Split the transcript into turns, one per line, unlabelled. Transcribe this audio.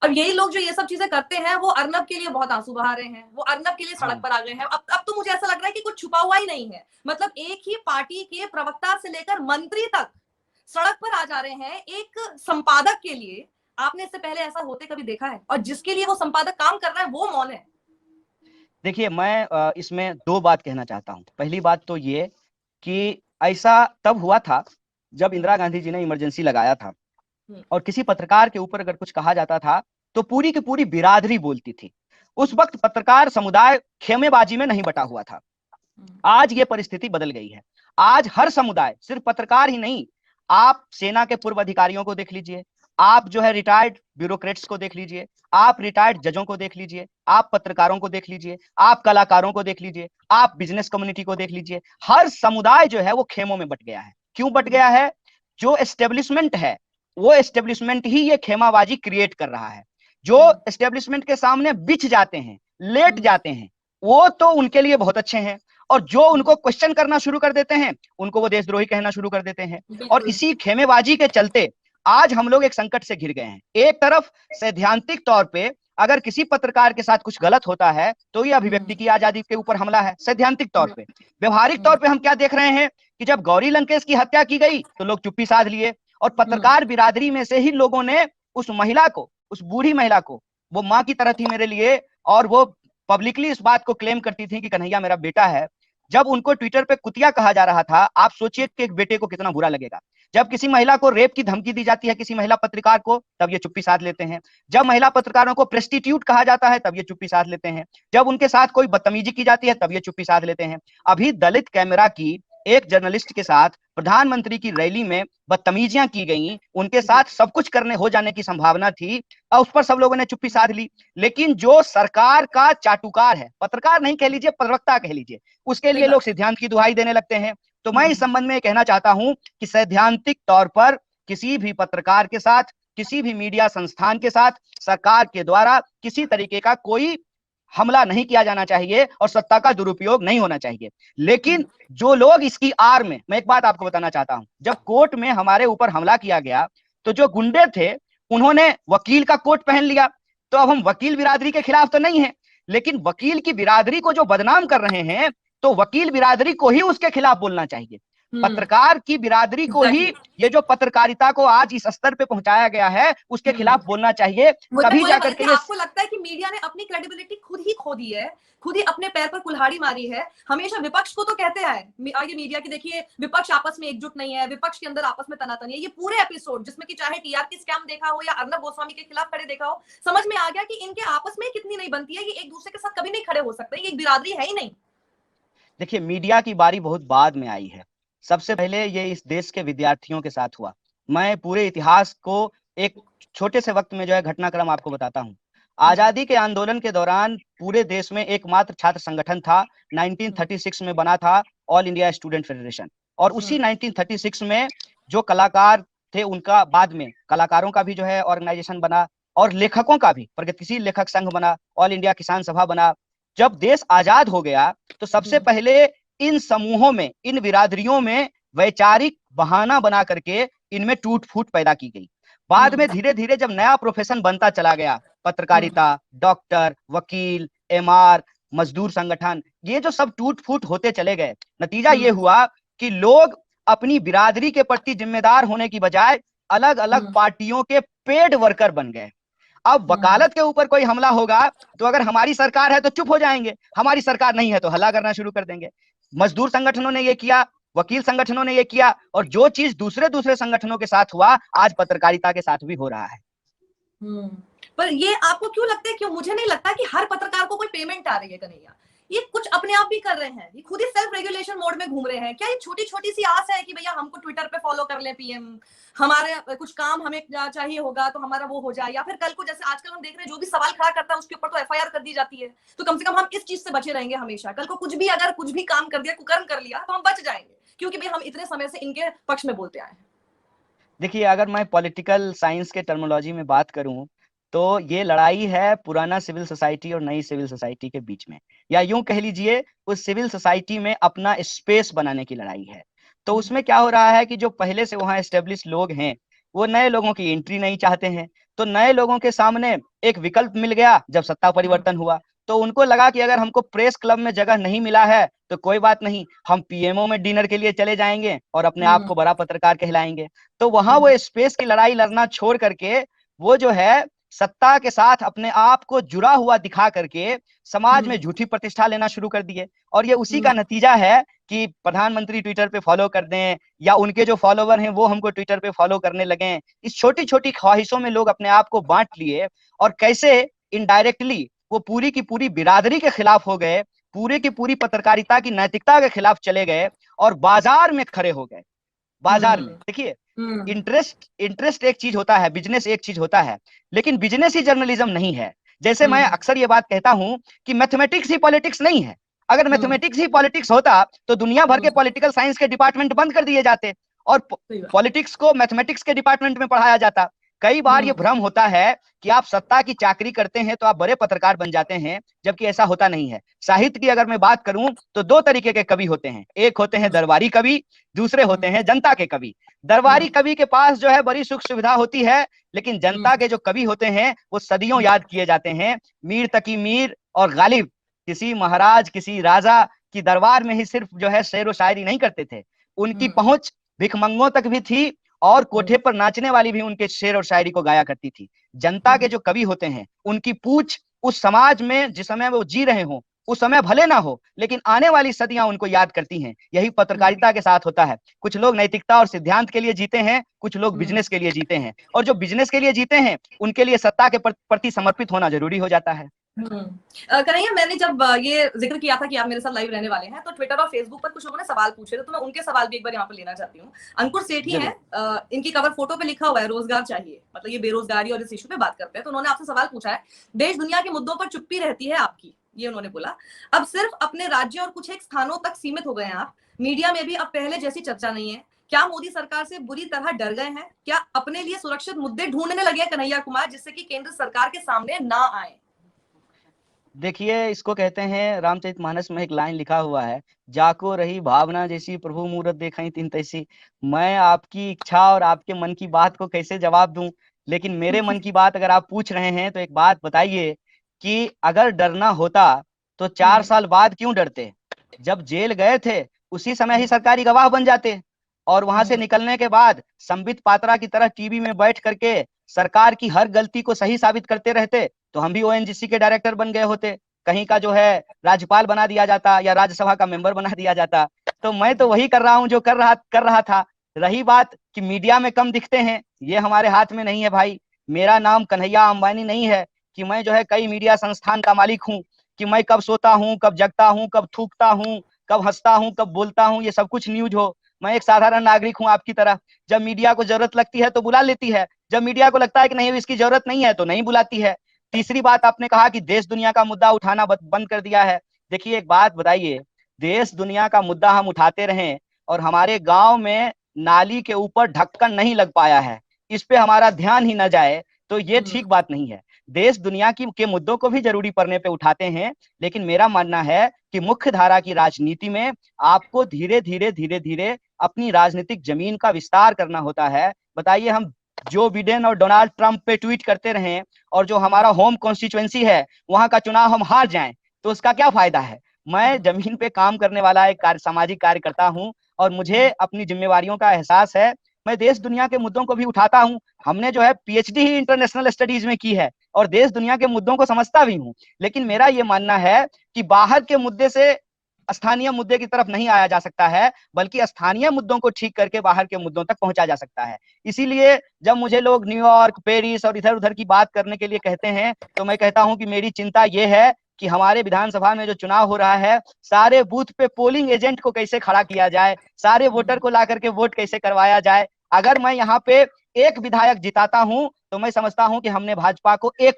अब यही लोग जो ये सब चीजें करते हैं वो अर्नब के लिए बहुत आंसू बहा रहे हैं, वो अर्नब के लिए सड़क पर आ गए हैं। अब तो मुझे ऐसा लग रहा है कि कुछ छुपा हुआ ही नहीं है, मतलब एक ही पार्टी के प्रवक्ता से लेकर मंत्री तक सड़क पर आ जा रहे हैं एक संपादक के लिए। आपने इससे पहले ऐसा होते कभी देखा है? और जिसके लिए वो संपादक काम कर रहा है वो मौन है।
देखिए, मैं इसमें दो बात कहना चाहता हूँ। पहली बात तो ये कि ऐसा तब हुआ था जब इंदिरा गांधी जी ने इमरजेंसी लगाया था, और किसी पत्रकार के ऊपर अगर कुछ कहा जाता था तो पूरी की पूरी बिरादरी बोलती थी। उस वक्त पत्रकार समुदाय खेमेबाजी में नहीं बटा हुआ था। आज ये परिस्थिति बदल गई है। आज हर समुदाय, सिर्फ पत्रकार ही नहीं, आप सेना के पूर्व अधिकारियों को देख लीजिए, आप जो है रिटायर्ड ब्यूरोक्रेट्स को देख लीजिए, आप रिटायर्ड जजों को देख लीजिए, आप पत्रकारों को देख लीजिए, आप कलाकारों को देख लीजिए, आप बिजनेस कम्युनिटी को देख लीजिए। हर समुदाय जो है वो खेमों में बट गया है। क्यों बट गया है? जो एस्टेब्लिशमेंट है, वो एस्टेब्लिशमेंट ही ये खेमाबाजी क्रिएट कर रहा है। जो एस्टेब्लिशमेंट के सामने बिछ जाते हैं, लेट जाते हैं, वो तो उनके लिए बहुत अच्छे हैं, और जो उनको क्वेश्चन करना शुरू कर देते हैं उनको वो देशद्रोही कहना शुरू कर देते हैं। और इसी खेमेबाजी के चलते आज हम लोग एक संकट से घिर गए हैं। एक तरफ सैद्धांतिक तौर पे अगर किसी पत्रकार के साथ कुछ गलत होता है तो ये अभिव्यक्ति की आजादी के ऊपर हमला है, सैद्धांतिक तौर पे। व्यवहारिक तौर पे हम क्या देख रहे हैं कि जब गौरी लंकेश की हत्या की गई तो लोग चुप्पी साध लिए, और पत्रकार बिरादरी में से ही लोगों ने उस महिला को, उस बूढ़ी महिला को, वो माँ की तरह थी मेरे लिए, और वो पब्लिकली इस बात को क्लेम करती थी कि कन्हैया मेरा बेटा है, जब उनको ट्विटर पे कुतिया कहा जा रहा था, आप सोचिए कि एक बेटे को कितना बुरा लगेगा। जब किसी महिला को रेप की धमकी दी जाती है, किसी महिला पत्रकार को, तब ये चुप्पी साध लेते हैं। जब महिला पत्रकारों को प्रेस्टिट्यूट कहा जाता है तब ये चुप्पी साध लेते हैं। जब उनके साथ कोई बदतमीजी की जाती है तब ये चुप्पी साध लेते हैं। अभी दलित कैमरा की एक जर्नलिस्ट के साथ प्रधानमंत्री की रैली में बदतमीजियां की गई, उनके साथ सब कुछ करने हो जाने की संभावना थी, और उस पर सब लोगों ने चुप्पी साध ली। लेकिन जो सरकार का चाटुकार है, पत्रकार नहीं कह लीजिए, प्रवक्ता कह लीजिए, उसके लिए लोग सिद्धांत की दुहाई देने लगते हैं। तो मैं इस संबंध में कहना चाहता हूं कि सैद्धांतिक तौर पर किसी भी पत्रकार के साथ, किसी भी मीडिया संस्थान के साथ सरकार के द्वारा किसी तरीके का कोई हमला नहीं किया जाना चाहिए और सत्ता का दुरुपयोग नहीं होना चाहिए। लेकिन जो लोग इसकी आड़ में, मैं एक बात आपको बताना चाहता हूं, जब कोर्ट में हमारे ऊपर हमला किया गया तो जो गुंडे थे उन्होंने वकील का कोट पहन लिया। तो अब हम वकील बिरादरी के खिलाफ तो नहीं है, लेकिन वकील की बिरादरी को जो बदनाम कर रहे हैं तो वकील बिरादरी को ही उसके खिलाफ बोलना चाहिए। पत्रकार की बिरादरी को ही, ये जो पत्रकारिता को आज इस स्तर पे पहुंचाया गया है उसके खिलाफ बोलना चाहिए, तभी जाकर के ये।
आपको लगता है कि मीडिया ने अपनी क्रेडिबिलिटी खुद ही खो दी है, खुद ही अपने पैर पर कुल्हाड़ी मारी है? हमेशा विपक्ष को तो कहते हैं ये मीडिया की, देखिए विपक्ष आपस में एकजुट नहीं है, विपक्ष के अंदर आपस में तनातनी है। ये पूरे एपिसोड जिसमें कि चाहे टीआरपी स्कैम देखा हो या अर्नब गोस्वामी के खिलाफ खड़े देखा हो, समझ में आ गया कि इनके आपस में कितनी नहीं बनती है, ये एक दूसरे के साथ कभी नहीं खड़े हो सकते, ये एक बिरादरी है ही नहीं।
देखिए, मीडिया की बारी बहुत बाद में आई है। सबसे पहले ये इस देश के विद्यार्थियों के साथ हुआ। मैं पूरे इतिहास को एक छोटे से वक्त में जो है घटनाक्रम आपको बताता हूँ। आजादी के आंदोलन के दौरान पूरे देश में एकमात्र छात्र संगठन था, 1936 में बना था ऑल इंडिया स्टूडेंट फेडरेशन। और उसी 1936 में जो कलाकार थे उनका बाद में कलाकारों का भी जो है ऑर्गेनाइजेशन बना, और लेखकों का भी प्रगतिशील लेखक संघ बना, ऑल इंडिया किसान सभा बना। जब देश आजाद हो गया तो सबसे पहले इन समूहों में, इन बिरादरियों में वैचारिक बहाना बना करके इनमें टूट फूट पैदा की गई। बाद में धीरे धीरे जब नया प्रोफेशन बनता चला गया, पत्रकारिता, डॉक्टर, वकील, एमआर, मजदूर संगठन, ये जो सब टूट फूट होते चले गए, नतीजा ये हुआ कि लोग अपनी बिरादरी के प्रति जिम्मेदार होने की बजाय अलग अलग पार्टियों के पेड वर्कर बन गए। अब वकालत के ऊपर कोई हमला होगा तो अगर हमारी सरकार है तो चुप हो जाएंगे, हमारी सरकार नहीं है तो हल्ला करना शुरू कर देंगे। मजदूर संगठनों ने ये किया, वकील संगठनों ने ये किया, और जो चीज दूसरे दूसरे संगठनों के साथ हुआ आज पत्रकारिता के साथ भी हो रहा है।
पर ये आपको क्यों लगता है, क्यों मुझे नहीं लगता कि हर पत्रकार को कोई पेमेंट आ रही है कन्हैया। ये कुछ अपने आप भी कर रहे हैं, ये खुद ही सेल्फ रेगुलेशन मोड में घूम रहे हैं। क्या ये छोटी छोटी सी आस है कि भैया हमको ट्विटर पे फॉलो कर ले पीएम, हमारे कुछ काम हमें चाहिए होगा तो हमारा वो हो जाए, या फिर कल को जैसे आजकल हम देख रहे हैं जो भी सवाल खड़ा करता है उसके ऊपर तो एफआईआर कर दी जाती है, तो कम से कम हम इस चीज से बचे रहेंगे हमेशा। कल को कुछ भी अगर कुछ भी काम कर दिया, कुकर्म कर लिया, तो हम बच जाएंगे, क्योंकि भाई हम इतने समय से इनके पक्ष में बोलते आए हैं।
देखिए, अगर मैं पॉलिटिकल साइंस के टर्मिनोलॉजी में बात करूं तो ये लड़ाई है पुराना सिविल सोसाइटी और नई सिविल सोसाइटी के बीच में, या यूं कह लीजिए उस सिविल सोसाइटी में अपना स्पेस बनाने की लड़ाई है। तो उसमें क्या हो रहा है कि जो पहले से वहां एस्टेब्लिश लोग हैं वो नए लोगों की एंट्री नहीं चाहते हैं, तो नए लोगों के सामने एक विकल्प मिल गया जब सत्ता परिवर्तन हुआ। तो उनको लगा कि अगर हमको प्रेस क्लब में जगह नहीं मिला है तो कोई बात नहीं, हम पीएमओ में डिनर के लिए चले जाएंगे और अपने आप को बड़ा पत्रकार कहलाएंगे। तो वहां वो स्पेस की लड़ाई लड़ना छोड़ करके वो जो है सत्ता के साथ अपने आप को जुड़ा हुआ दिखा करके समाज में झूठी प्रतिष्ठा लेना शुरू कर दिए। और ये उसी का नतीजा है कि प्रधानमंत्री ट्विटर पे फॉलो कर दें या उनके जो फॉलोवर हैं वो हमको ट्विटर पे फॉलो करने लगे। इस छोटी छोटी ख्वाहिशों में लोग अपने आप को बांट लिए और कैसे इनडायरेक्टली वो पूरी की पूरी बिरादरी के खिलाफ हो गए, पूरी की पूरी पत्रकारिता की नैतिकता के खिलाफ चले गए और बाजार में खड़े हो गए। बाजार में देखिए, इंटरेस्ट एक चीज होता है, बिजनेस एक चीज होता है, लेकिन बिजनेस ही जर्नलिज्म नहीं है। जैसे मैं अक्सर ये बात कहता हूं कि मैथमेटिक्स ही पॉलिटिक्स नहीं है। अगर मैथमेटिक्स ही पॉलिटिक्स होता तो दुनिया भर के पॉलिटिकल साइंस के डिपार्टमेंट बंद कर दिए जाते और पॉलिटिक्स को मैथमेटिक्स के डिपार्टमेंट में पढ़ाया जाता। कई बार ये भ्रम होता है कि आप सत्ता की चाकरी करते हैं तो आप बड़े पत्रकार बन जाते हैं, जबकि ऐसा होता नहीं है। साहित्य की अगर मैं बात करूं तो दो तरीके के कवि होते हैं, एक होते हैं दरबारी कवि, दूसरे होते हैं जनता के कवि। दरबारी कवि के पास जो है बड़ी सुख सुविधा होती है, लेकिन जनता के जो कवि होते हैं वो सदियों याद किए जाते हैं। मीर तकी मीर और गालिब किसी महाराज किसी राजा की दरबार में ही सिर्फ जो है शेर व शायरी नहीं करते थे, उनकी पहुंच भिखमंगों तक भी थी और कोठे पर नाचने वाली भी उनके शेर और शायरी को गाया करती थी। जनता के जो कवि होते हैं उनकी पूछ उस समाज में जिस समय वो जी रहे हों उस समय भले ना हो, लेकिन आने वाली सदियां उनको याद करती हैं। यही पत्रकारिता के साथ होता है। कुछ लोग नैतिकता और सिद्धांत के लिए जीते हैं, कुछ लोग बिजनेस के लिए जीते हैं, और जो बिजनेस के लिए जीते हैं उनके लिए सत्ता के प्रति समर्पित होना जरूरी हो जाता है।
कन्हैया, मैंने जब ये जिक्र किया था कि आप मेरे साथ लाइव रहने वाले हैं तो ट्विटर और फेसबुक पर कुछ लोगों ने सवाल पूछे थे, तो मैं उनके सवाल भी एक बार यहाँ पर लेना चाहती हूँ। अंकुर सेठी हैं, इनकी कवर फोटो पे लिखा हुआ है रोजगार चाहिए, मतलब ये बेरोजगारी और इस इशू पे बात करते हैं। तो उन्होंने आपसे सवाल पूछा है, देश दुनिया के मुद्दों पर चुप्पी रहती है आपकी, ये उन्होंने बोला। अब सिर्फ अपने राज्य और कुछ एक स्थानों तक सीमित हो गए हैं आप, मीडिया में भी अब पहले जैसी चर्चा नहीं है। क्या मोदी सरकार से बुरी तरह डर गए हैं? क्या अपने लिए सुरक्षित मुद्दे ढूंढने लगे हैं कन्हैया कुमार, जिससे कि केंद्र सरकार के सामने ना आए?
देखिए, इसको कहते हैं, रामचरितमानस में एक लाइन लिखा हुआ है, जाको रही भावना जैसी प्रभु मूरत देखई तिन तैसी। मैं आपकी इच्छा और आपके मन की बात को कैसे जवाब दूं, लेकिन मेरे मन की बात अगर आप पूछ रहे हैं तो एक बात बताइए कि अगर डरना होता तो 4 साल बाद क्यों डरते? जब जेल गए थे उसी समय ही सरकारी गवाह बन जाते और वहां से निकलने के बाद संबित पात्रा की तरह टीवी में बैठ करके सरकार की हर गलती को सही साबित करते रहते तो हम भी ओएनजीसी के डायरेक्टर बन गए होते, कहीं का जो है राज्यपाल बना दिया जाता या राज्यसभा का मेंबर बना दिया जाता। तो मैं तो वही कर रहा हूं जो कर रहा था। रही बात कि मीडिया में कम दिखते हैं, ये हमारे हाथ में नहीं है भाई। मेरा नाम कन्हैया अंबानी नहीं है कि मैं जो है कई मीडिया संस्थान का मालिक हूँ, कि मैं कब सोता हूँ, कब जगता हूँ, कब थूकता हूँ, कब हंसता हूँ, कब बोलता हूँ, ये सब कुछ न्यूज हो। मैं एक साधारण नागरिक हूँ आपकी तरह। जब मीडिया को जरूरत लगती है तो बुला लेती है, जब मीडिया को लगता है कि नहीं इसकी जरूरत नहीं है तो नहीं बुलाती है। तीसरी बात, आपने कहा कि देश दुनिया का मुद्दा उठाना बंद कर दिया है। देखिए एक बात बताइए, देश दुनिया का मुद्दा हम उठाते रहें और हमारे गांव में नाली के ऊपर ढक्कन नहीं लग पाया है, इस पे हमारा ध्यान ही न जाए, तो ये ठीक बात नहीं है। देश दुनिया के मुद्दों को भी जरूरी पड़ने पे उठाते हैं, लेकिन मेरा मानना है कि मुख्य धारा की राजनीति में आपको धीरे धीरे अपनी राजनीतिक जमीन का विस्तार करना होता है। बताइए, हम जो बिडेन और डोनाल्ड ट्रंप पे ट्वीट करते रहें और जो हमारा होम कॉन्स्टिट्यूएंसी है वहां का चुनाव हम हार जाएं तो उसका क्या फायदा है? मैं जमीन पे काम करने वाला एक सामाजिक कार्यकर्ता हूं और मुझे अपनी जिम्मेवारियों का एहसास है। मैं देश दुनिया के मुद्दों को भी उठाता हूं। हमने जो है पीएचडी ही इंटरनेशनल स्टडीज में की है और देश दुनिया के मुद्दों को समझता भी हूं, लेकिन मेरा ये मानना है कि बाहर के मुद्दे से स्थानीय मुद्दे की तरफ नहीं आया जा सकता है, बल्कि स्थानीय मुद्दों को ठीक करके बाहर के मुद्दों तक पहुंचा जा सकता है। इसीलिए जब मुझे लोग न्यूयॉर्क, पेरिस और इधर उधर की बात करने के लिए कहते हैं तो मैं कहता हूं कि मेरी चिंता यह है कि हमारे विधानसभा में जो चुनाव हो रहा है, सारे बूथ पे पोलिंग एजेंट को कैसे खड़ा किया जाए, सारे वोटर को ला करके वोट कैसे करवाया जाए। अगर मैं यहाँ पे एक विधायक जिताता हूं तो मैं समझता हूं कि हमने भाजपा को एक